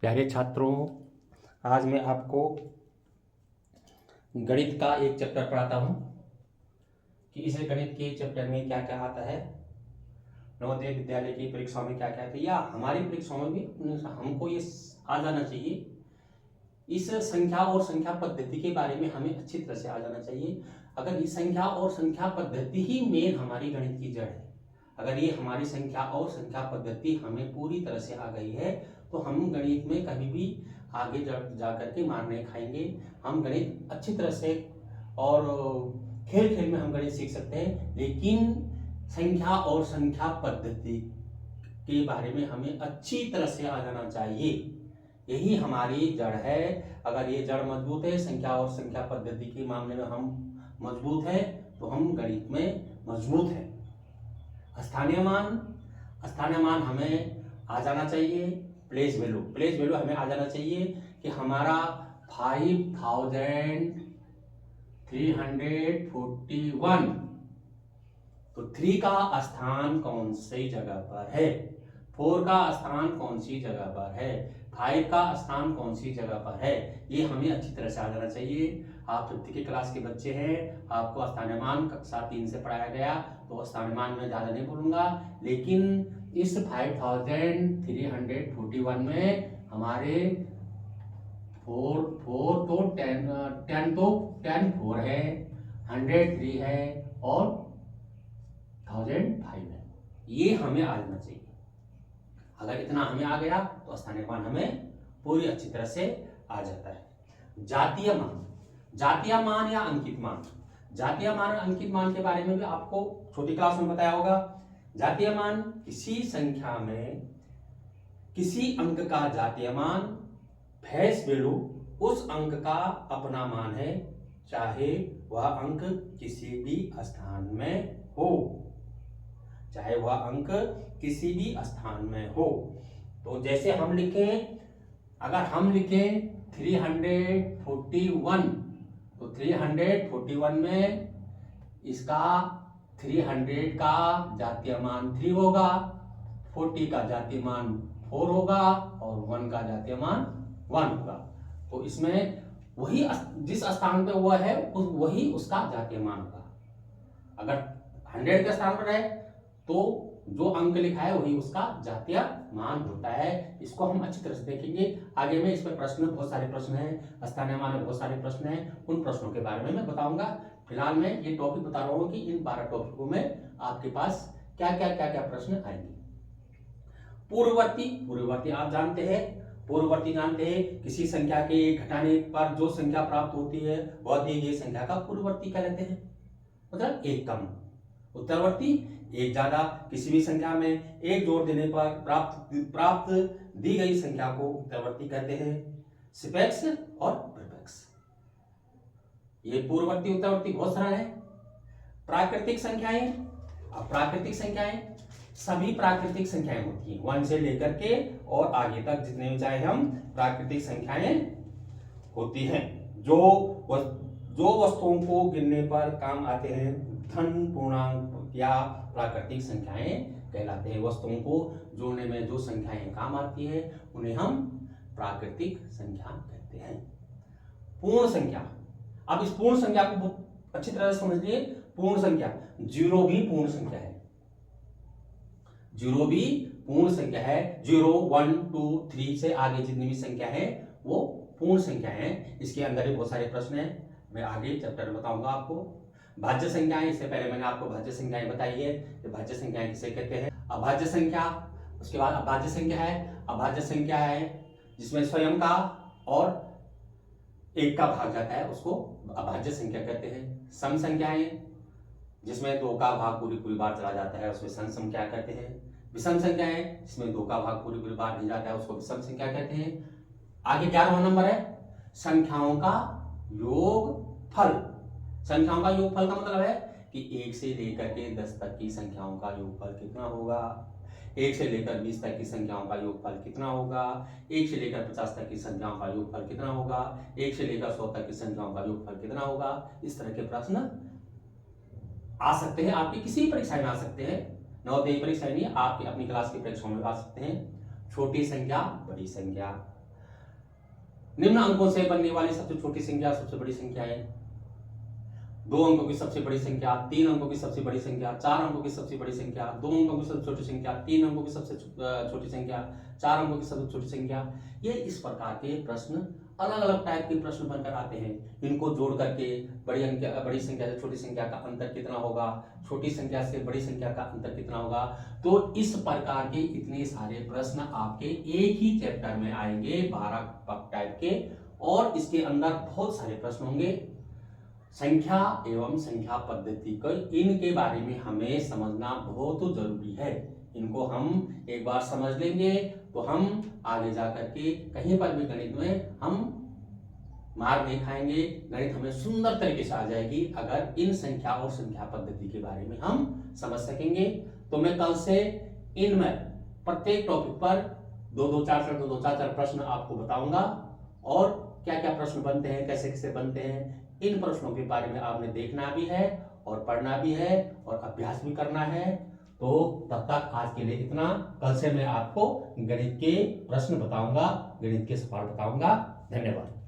प्यारे छात्रों, आज मैं आपको गणित का एक चैप्टर पढ़ाता हूँ कि इस गणित के चैप्टर में क्या क्या आता है, नवोदय विद्यालय की परीक्षाओं में क्या क्या आता है, या हमारी परीक्षाओं में भी हमको ये आ जाना चाहिए। इस संख्या और संख्या पद्धति के बारे में हमें अच्छी तरह से आ जाना चाहिए। अगर इस संख्या और संख्या पद्धति ही मेन हमारी गणित की जड़ है, अगर ये हमारी संख्या और संख्या पद्धति हमें पूरी तरह से आ गई है तो हम गणित में कभी भी आगे जा करके मार नहीं खाएंगे। हम गणित अच्छी तरह से और खेल खेल में हम गणित सीख सकते हैं, लेकिन संख्या और संख्या पद्धति के बारे में हमें अच्छी तरह से आ जाना चाहिए। यही हमारी जड़ है। अगर ये जड़ मजबूत है, संख्या और संख्या पद्धति के मामले में हम मजबूत है, तो हम गणित में मजबूत है। स्थानीय मान हमें आ जाना चाहिए। प्लेस वैल्यू हमें आ जाना चाहिए कि हमारा 5341, तो 3 का स्थान कौन सी जगह पर है, 4 का स्थान कौन सी जगह पर है, 5 का स्थान कौन सी जगह पर है, ये हमें अच्छी तरह से आ जाना चाहिए। आप 5th की क्लास के बच्चे हैं, आपको स्थानीय मान कक्षा 3 से पढ़ाया गया, तो स्थानीय मान में ज़्यादा नहीं बोलूँगा, लेकिन इस 5341 में हमारे 4 तो 10 तो 10 4 है, 100 3 है और 1000 5 है। ये हमें आ जाना चाहिए। अगर इतना हमें आ गया तो स्थानीय मान हमें पूरी अच्छी तरह से आ जाता है। जातीय मान या अंकित मान, जातीय मान और अंकित मान के बारे में भी आपको छोटी क्लास में बताया होगा। जातीय मान किसी संख्या में किसी अंक का जातीय मान, फेस वैल्यू उस अंक का अपना मान है, चाहे वह अंक किसी भी स्थान में हो, चाहे वह अंक किसी भी स्थान में हो। तो जैसे हम लिखें, अगर हम लिखें 341, तो 341 में इसका 300 का जातीय मान 3 होगा, 40 का जातीय मान 4 होगा और 1 का जातीय मान 1 होगा। तो इसमें वही जिस स्थान पे हुआ है वही उसका जातीय मान होगा। अगर 100 के स्थान पर है तो जो अंक लिखा है वही उसका जातीय मान होता है। इसको हम अच्छी तरह से देखेंगे आगे में। इस पर प्रश्न, बहुत सारे प्रश्न हैं, स्थानीय मान में बहुत सारे प्रश्न हैं, उन प्रश्नों के बारे में मैं बताऊंगा। फिलहाल मैं ये टॉपिक बता रहा हूँ कि इन 12 टॉपिकों में आपके पास क्या क्या प्रश्न आएंगे। पूर्ववर्ती आप जानते हैं, पूर्ववर्ती जानते हैं, किसी संख्या के घटाने पर जो संख्या प्राप्त होती है वह दी गई संख्या का पूर्ववर्ती कहलाते हैं, मतलब एक कम। उत्तरवर्ती, एक ज्यादा, किसी भी संख्या में एक जोड़ देने पर प्राप्त दी गई संख्या को उत्तरवर्ती कहते हैं। सिपेक्स और प्रीफिक्स, ये पूर्ववर्ती उत्तरवर्ती बहुत सरल है। प्राकृतिक संख्याएं, अब प्राकृतिक संख्याएं सभी प्राकृतिक संख्याएं होती हैं, 1 से लेकर के और आगे तक जितने भी चाहे हम प्राकृतिक संख्याएं होती हैं, जो वस्तुओं को गिनने पर काम आते हैं, धन, पूर्णांक या प्राकृतिक संख्याएं कहलाते हैं। वस्तुओं को जोड़ने में जो संख्याएं काम आती है उन्हें हम प्राकृतिक संख्या कहते हैं। पूर्ण संख्या, अब इस पूर्ण संख्या को बहुत अच्छी तरह से समझिए। पूर्ण संख्या, जीरो भी पूर्ण संख्या है, जीरो भी पूर्ण संख्या है। 0 1 2 3 से आगे जितनी भी संख्या है वो पूर्ण संख्या है। इसके अंदर ही बहुत सारे प्रश्न हैं, मैं आगे चैप्टर में बताऊंगा आपको। भाज्य संख्याएं, इससे पहले मैंने आपको भाज्य संख्याएं बताई है कि भाज्य संख्याएं किसे कहते हैं। अभाज्य संख्या, उसके बाद अभाज्य संख्या है। अभाज्य संख्या है जिसमें स्वयं का और एक का भाग जाता है, उसको अभाज्य संख्या कहते हैं। सम संख्याएं, जिसमें 2 का भाग पूरी बार चला जाता है, उसमें सम संख्या कहते हैं। विषम संख्याएं, जिसमें 2 का भाग पूरी बार नहीं जाता है, उसको विषम संख्या कहते हैं। आगे 11वां नंबर है संख्याओं का योगफल। संख्याओं का योगफल का मतलब है कि 1 से लेकर के 10 तक की संख्याओं का योगफल कितना होगा, 1 से लेकर 20 तक की संख्याओं का योगफल कितना होगा, 1 से लेकर 50 तक की संख्याओं का योगफल कितना होगा, 1 से लेकर 100 तक की संख्याओं का योगफल कितना होगा। इस तरह के प्रश्न आ सकते हैं, आपकी किसी भी परीक्षा में आ सकते हैं। नवोदय परीक्षा नहीं, आपकी अपनी क्लास की परीक्षाओं में आ सकते हैं। छोटी संख्या, बड़ी संख्या, निम्न अंकों से बनने वाली सबसे छोटी संख्या, सबसे बड़ी संख्या है। 2 अंकों की सबसे बड़ी संख्या, 3 अंकों की सबसे बड़ी संख्या, 4 अंकों की सबसे बड़ी संख्या, 2 अंकों की सबसे छोटी संख्या, 3 अंकों की सबसे छोटी संख्या, 4 अंकों की सबसे छोटी संख्या। ये इस प्रकार के प्रश्न अलग अलग टाइप के प्रश्न बनकर आते हैं। इनको जोड़ करके बड़ी संख्या से छोटी संख्या का अंतर कितना होगा, छोटी संख्या से बड़ी संख्या का अंतर कितना होगा। तो इस प्रकार के इतने सारे प्रश्न आपके एक ही चैप्टर में आएंगे 12 टाइप के, और इसके अंदर बहुत सारे प्रश्न होंगे। संख्या एवं संख्या पद्धति को इनके बारे में हमें समझना बहुत जरूरी है। इनको हम एक बार समझ लेंगे तो हम आगे जाकर के कहीं पर भी गणित में हम मार नहीं खाएंगे। गणित हमें सुंदर तरीके से आ जाएगी अगर इन संख्या और संख्या पद्धति के बारे में हम समझ सकेंगे। तो मैं कल से इनमें प्रत्येक टॉपिक पर 2-2, 4-4 प्रश्न आपको बताऊंगा, और क्या क्या प्रश्न बनते हैं, कैसे कैसे बनते हैं, इन प्रश्नों के बारे में आपने देखना भी है और पढ़ना भी है और अभ्यास भी करना है। तो तब तक आज के लिए इतना। कल से मैं आपको गणित के प्रश्न बताऊंगा, गणित के सवाल बताऊंगा। धन्यवाद।